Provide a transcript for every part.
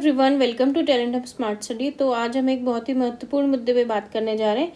Everyone, welcome to Talent Hub Smart Study. तो आज हम एक बहुत ही महत्वपूर्ण मुद्दे पे बात करने जा रहे हैं।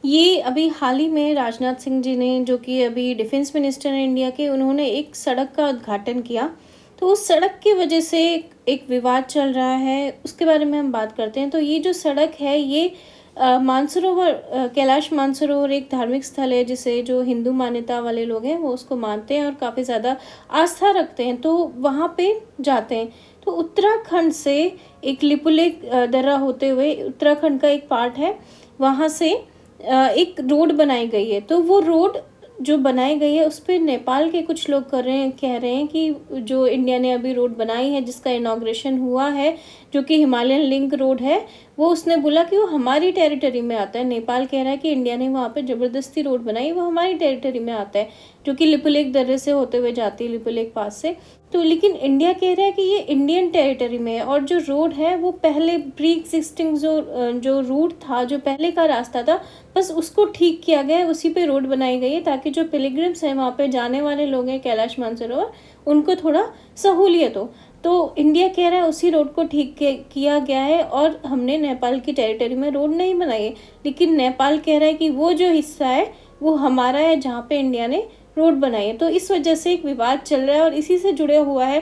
ये अभी हाल ही में राजनाथ सिंह जी ने, जो कि अभी डिफेंस मिनिस्टर हैं इंडिया के, उन्होंने एक सड़क का उद्घाटन किया। तो उस सड़क की वजह से एक विवाद चल रहा है, उसके बारे में हम बात करते हैं। तो ये जो सड़क है ये मानसरोवर, कैलाश मानसरोवर एक धार्मिक स्थल है जिसे जो हिंदू मान्यता वाले लोग हैं वो उसको मानते हैं और काफ़ी ज़्यादा आस्था रखते हैं, तो वहाँ पे जाते हैं। तो उत्तराखंड से एक लिपुलेख दर्रा होते हुए उत्तराखंड का एक पार्ट है, वहाँ से एक रोड बनाई गई है। तो वो रोड जो बनाई गई है उस पर नेपाल के कुछ लोग कह रहे हैं कि जो इंडिया ने अभी रोड बनाई है जिसका इनॉग्रेशन हुआ है, जो कि हिमालयन लिंक रोड है, वो उसने बोला कि वो हमारी टेरिटरी में आता है। नेपाल कह रहा है कि इंडिया ने वहाँ पे ज़बरदस्ती रोड बनाई, वो हमारी टेरिटरी में आता है, जो कि लिपुलेख दर्रे से होते हुए जाती है, लिपुलेख पास से। तो लेकिन इंडिया कह रहा है कि ये इंडियन टेरिटरी में है और जो रोड है वो पहले प्री एग्जिस्टिंग जो रूट था, जो पहले का रास्ता था, बस उसको ठीक किया गया है, उसी पे रोड बनाई गई है ताकि जो पिलग्रिम्स हैं, वहाँ पे जाने वाले लोग हैं कैलाश मानसरोवर, उनको थोड़ा सहूलियत हो। तो इंडिया कह रहा है उसी रोड को ठीक किया गया है और हमने नेपाल की टेरिटरी में रोड नहीं बनाई है। लेकिन नेपाल कह रहा है कि वो जो हिस्सा है वो हमारा है जहाँ पे इंडिया ने रोड बनाई है। तो इस वजह से एक विवाद चल रहा है और इसी से जुड़े हुआ है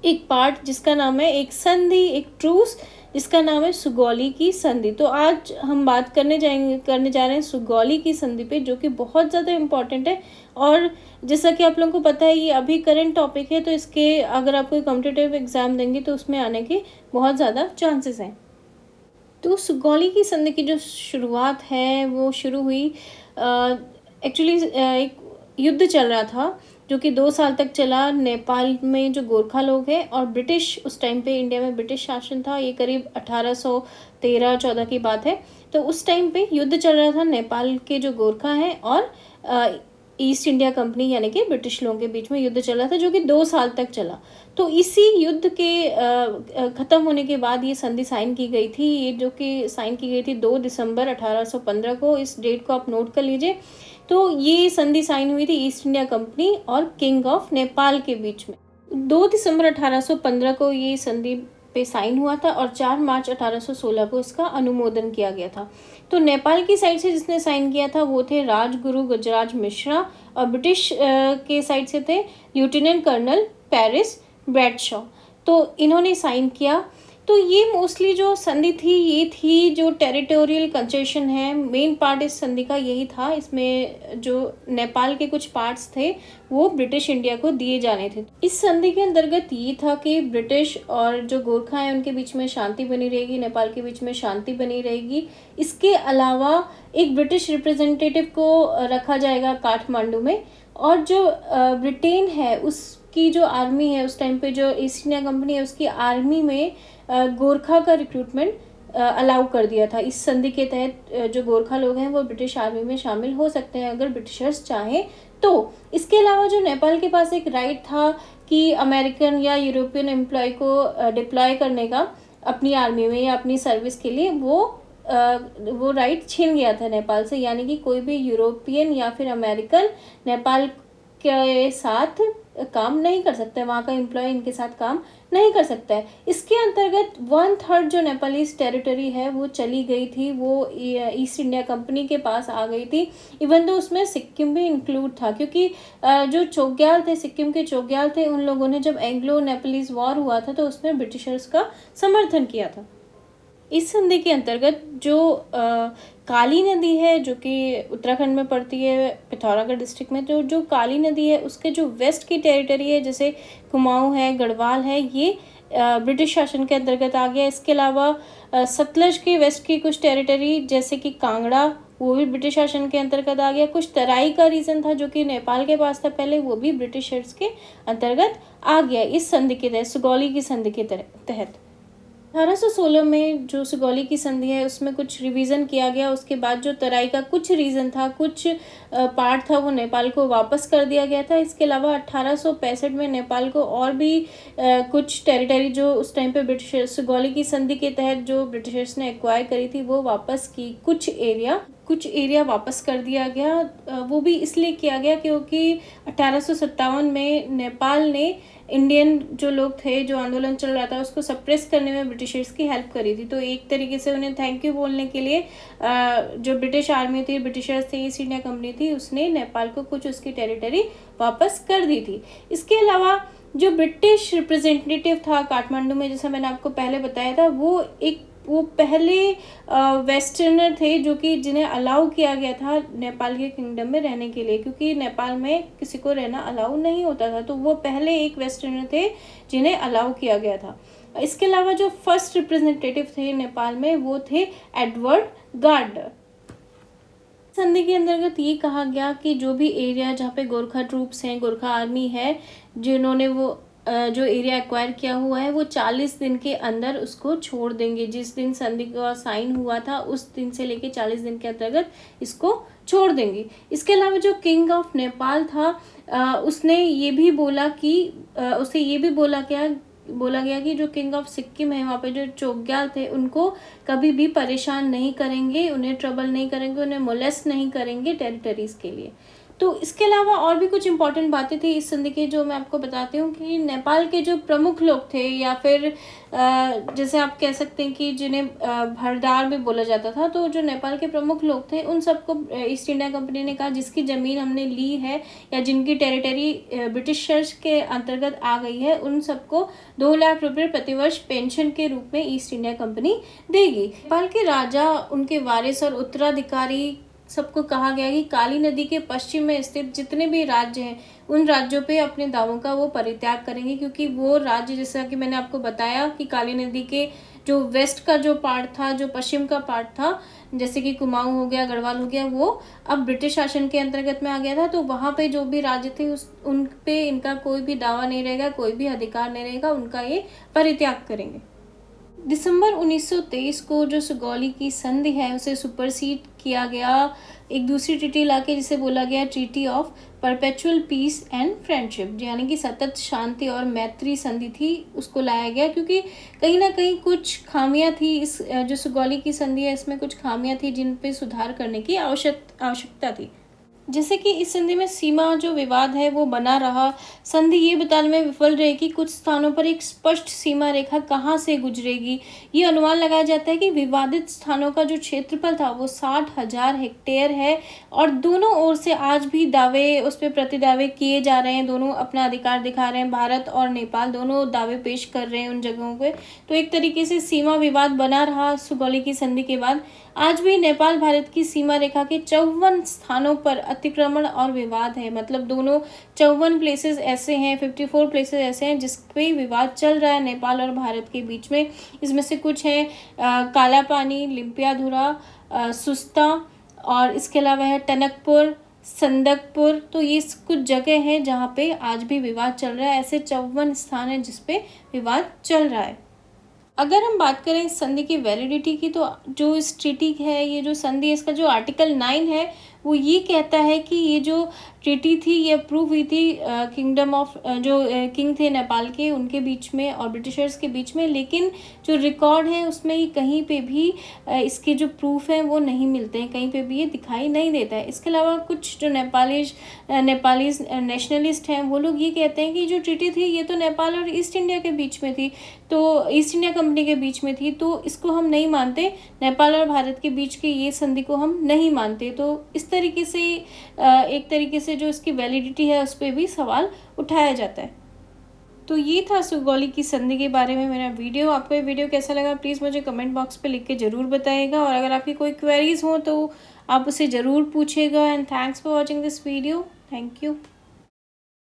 एक पार्ट जिसका नाम है, एक संधि, एक ट्रूस, जिसका नाम है सुगौली की संधि। तो आज हम बात करने जा रहे हैं सुगौली की संधि पे, जो कि बहुत ज़्यादा इम्पॉर्टेंट है। और जैसा कि आप लोगों को पता है ये अभी करंट टॉपिक है, तो इसके अगर आप कोई कॉम्पिटिटिव एग्जाम देंगे तो उसमें आने के बहुत ज़्यादा चांसेस हैं। तो सुगौली की संधि की जो शुरुआत है वो शुरू हुई, एक्चुअली एक युद्ध चल रहा था जो कि 2 साल तक चला। नेपाल में जो गोरखा लोग हैं और ब्रिटिश, उस टाइम पे इंडिया में ब्रिटिश शासन था, ये करीब 1813-14 की बात है। तो उस टाइम पे युद्ध चल रहा था नेपाल के जो गोरखा हैं और ईस्ट इंडिया कंपनी यानी कि ब्रिटिश लोगों के बीच में युद्ध चला था, जो कि 2 साल तक चला। तो इसी युद्ध के ख़त्म होने के बाद ये संधि साइन की गई थी, ये जो कि साइन की गई थी 2 दिसंबर 1815 को। इस डेट को आप नोट कर लीजिए। तो ये संधि साइन हुई थी ईस्ट इंडिया कंपनी और किंग ऑफ नेपाल के बीच में। 2 दिसंबर 1815 को ये संधि पे साइन हुआ था और 4 मार्च 1816 को इसका अनुमोदन किया गया था। तो नेपाल की साइड से जिसने साइन किया था वो थे राजगुरु गजराज मिश्रा और ब्रिटिश के साइड से थे लेफ्टिनेंट कर्नल पेरिस ब्रैडशॉ। तो इन्होंने साइन किया। तो ये मोस्टली जो संधि थी ये थी जो टेरिटोरियल कंसेशन है, मेन पार्ट इस संधि का यही था। इसमें जो नेपाल के कुछ पार्ट्स थे वो ब्रिटिश इंडिया को दिए जाने थे। इस संधि के अंतर्गत ये था कि ब्रिटिश और जो गोरखा हैं उनके बीच में शांति बनी रहेगी, नेपाल के बीच में शांति बनी रहेगी। इसके अलावा एक ब्रिटिश रिप्रेजेंटेटिव को रखा जाएगा काठमांडू में, और जो ब्रिटेन है उसकी जो आर्मी है, उस टाइम पे जो ईस्ट इंडिया कंपनी है उसकी आर्मी में गोरखा का रिक्रूटमेंट अलाउ कर दिया था। इस संधि के तहत जो गोरखा लोग हैं वो ब्रिटिश आर्मी में शामिल हो सकते हैं अगर ब्रिटिशर्स चाहें तो। इसके अलावा जो नेपाल के पास एक राइट था कि अमेरिकन या यूरोपियन एम्प्लॉय को डिप्लॉय करने का अपनी आर्मी में या अपनी सर्विस के लिए, वो राइट छीन गया था नेपाल से। यानी कि कोई भी यूरोपियन या फिर अमेरिकन नेपाल के साथ काम नहीं कर सकता है, वहाँ का एम्प्लॉय इनके साथ काम नहीं कर सकता है। इसके अंतर्गत 1/3 जो नेपालीज टेरिटरी है वो चली गई थी, वो ईस्ट इंडिया कंपनी के पास आ गई थी। इवन तो उसमें सिक्किम भी इंक्लूड था, क्योंकि जो चोग्याल थे, सिक्किम के चोग्याल थे, उन लोगों ने जब एंग्लो नेपालीज वॉर हुआ था तो उसमें ब्रिटिशर्स का समर्थन किया था। इस संधि के अंतर्गत जो काली नदी है, जो कि उत्तराखंड में पड़ती है, पिथौरागढ़ डिस्ट्रिक्ट में, तो जो काली नदी है उसके जो वेस्ट की टेरिटरी है, जैसे कुमाऊं है, गढ़वाल है, ये ब्रिटिश शासन के अंतर्गत आ गया। इसके अलावा सतलज के वेस्ट की कुछ टेरिटरी जैसे कि कांगड़ा, वो भी ब्रिटिश शासन के अंतर्गत आ गया। कुछ तराई का रीजन था जो कि नेपाल के पास था पहले, वो भी ब्रिटिशर्स के अंतर्गत आ गया इस संधि के तहत, सुगौली की संधि के तहत। 1816 में जो सुगौली की संधि है उसमें कुछ रिवीजन किया गया। उसके बाद जो तराई का कुछ रीजन था, कुछ पार्ट था, वो नेपाल को वापस कर दिया गया था। इसके अलावा 1865 में नेपाल को और भी कुछ टेरिटरी जो उस टाइम पे ब्रिटिश सुगौली की संधि के तहत जो ब्रिटिशर्स ने एक्वायर करी थी वो वापस की, कुछ एरिया कुछ एरिया वापस कर दिया गया। वो भी इसलिए किया गया क्योंकि 1857 में नेपाल ने इंडियन जो लोग थे, जो आंदोलन चल रहा था, उसको सप्रेस करने में ब्रिटिशर्स की हेल्प करी थी। तो एक तरीके से उन्हें थैंक यू बोलने के लिए जो ब्रिटिश आर्मी थी, ब्रिटिशर्स थे, ईस्ट इंडिया कंपनी थी, उसने नेपाल को कुछ उसकी टेरिटरी वापस कर दी थी। इसके अलावा जो ब्रिटिश रिप्रेजेंटेटिव था काठमांडू में, जैसा मैंने आपको पहले बताया था, वो पहले वेस्टर्नर थे जो कि जिन्हें अलाउ किया गया था नेपाल के किंगडम में रहने के लिए, क्योंकि नेपाल में किसी को रहना अलाउ नहीं होता था। तो वो पहले एक वेस्टर्नर थे जिन्हें अलाउ किया गया था। इसके अलावा जो फर्स्ट रिप्रेजेंटेटिव थे नेपाल में, वो थे एडवर्ड गार्डर। संधि के अंतर्गत ये कहा गया कि जो भी एरिया जहाँ पे गोरखा ट्रूप्स हैं, गोरखा आर्मी है, जिन्होंने वो जो एरिया एक्वायर किया हुआ है, वो 40 दिन के अंदर उसको छोड़ देंगे। जिस दिन संधि का साइन हुआ था उस दिन से लेके 40 दिन के अंतर्गत इसको छोड़ देंगे। इसके अलावा जो किंग ऑफ नेपाल था उसने ये भी बोला कि उसे ये भी बोला गया कि जो किंग ऑफ सिक्किम है, वहाँ पे जो चोग्याल थे, उनको कभी भी परेशान नहीं करेंगे, उन्हें ट्रबल नहीं करेंगे, उन्हें मोलेस्ट नहीं करेंगे टेरिटरीज के लिए। तो इसके अलावा और भी कुछ इंपॉर्टेंट बातें थी इस संधि की, जो मैं आपको बताती हूँ कि नेपाल के जो प्रमुख लोग थे, या फिर जैसे आप कह सकते हैं कि जिन्हें भरदार भी बोला जाता था, तो जो नेपाल के प्रमुख लोग थे, उन सबको ईस्ट इंडिया कंपनी ने कहा जिसकी ज़मीन हमने ली है या जिनकी टेरिटरी ब्रिटिशर्स के अंतर्गत आ गई है, उन सबको 2 लाख रुपये प्रतिवर्ष पेंशन के रूप में ईस्ट इंडिया कंपनी देगी। नेपाल के राजा, उनके वारिस और उत्तराधिकारी सबको कहा गया कि काली नदी के पश्चिम में स्थित जितने भी राज्य हैं, उन राज्यों पे अपने दावों का वो परित्याग करेंगे, क्योंकि वो राज्य, जैसा कि मैंने आपको बताया कि काली नदी के जो वेस्ट का जो पार्ट था, जो पश्चिम का पार्ट था, जैसे कि कुमाऊं हो गया, गढ़वाल हो गया, वो अब ब्रिटिश शासन के अंतर्गत में आ गया था। तो वहाँ पे जो भी राज्य थे उन पे इनका कोई भी दावा नहीं रहेगा, कोई भी अधिकार नहीं रहेगा, उनका ये परित्याग करेंगे। दिसंबर 1923 को जो सुगौली की संधि है उसे सुपरसीड किया गया एक दूसरी ट्रीटी लाके, जिसे बोला गया treaty of perpetual peace and friendship, यानी कि सतत शांति और मैत्री संधि थी, उसको लाया गया। क्योंकि कहीं ना कहीं कुछ खामियां थी, इस जो सुगौली की संधि है इसमें कुछ खामियां थी जिन पे सुधार करने की आवश्यकता थी। जैसे कि इस संधि में सीमा जो विवाद है वो बना रहा। संधि ये बताने में विफल रही कि कुछ स्थानों पर एक स्पष्ट सीमा रेखा कहाँ से गुजरेगी। ये अनुमान लगाया जाता है कि विवादित स्थानों का जो क्षेत्रफल था वो 60,000 हेक्टेयर है, और दोनों ओर से आज भी दावे, उस पर प्रतिदावे किए जा रहे हैं। दोनों अपना अधिकार दिखा रहे हैं, भारत और नेपाल दोनों दावे पेश कर रहे हैं उन जगहों पे। तो एक तरीके से सीमा विवाद बना रहा सुगौली की संधि के बाद। आज भी नेपाल भारत की सीमा रेखा के 54 स्थानों पर अतिक्रमण और विवाद है। मतलब दोनों 54 प्लेसेस ऐसे हैं, 54 प्लेसेस ऐसे हैं जिस पे विवाद चल रहा है नेपाल और भारत के बीच में। इसमें से कुछ हैं काला पानी, लिम्पियाधुरा, सुस्ता, और इसके अलावा है टनकपुर, संदकपुर। तो ये कुछ जगह हैं जहाँ पे आज भी विवाद चल रहा है। ऐसे 54 स्थान हैं जिस पे विवाद चल रहा है। अगर हम बात करें इस संधि की वैलिडिटी की, तो जो इस ट्रीटी है, ये जो संधि है, इसका जो आर्टिकल 9 है वो ये कहता है कि ये जो ट्रीटी थी ये अप्रूव हुई थी किंगडम ऑफ जो किंग थे नेपाल के, उनके बीच में और ब्रिटिशर्स के बीच में। लेकिन जो रिकॉर्ड है उसमें ये कहीं पे भी इसके जो प्रूफ हैं वो नहीं मिलते हैं, कहीं पे भी ये दिखाई नहीं देता है। इसके अलावा कुछ जो नेपालीज नेशनलिस्ट हैं वो लोग ये कहते हैं कि जो ट्रीटी थी ये तो नेपाल और ईस्ट इंडिया के बीच में थी, तो ईस्ट इंडिया कंपनी के बीच में थी, तो इसको हम नहीं मानते, नेपाल और भारत के बीच की ये संधि को हम नहीं मानते। तो इस तरीके से एक तरीके से जो इसकी वैलिडिटी है उस पर भी सवाल उठाया जाता है। तो ये था सुगौली की संधि के बारे में मेरा वीडियो। आपको ये वीडियो कैसा लगा प्लीज़ मुझे कमेंट बॉक्स पे लिख के ज़रूर बताइएगा, और अगर आपकी कोई क्वेरीज हो तो आप उसे ज़रूर पूछिएगा। And thanks for watching this video. Thank you.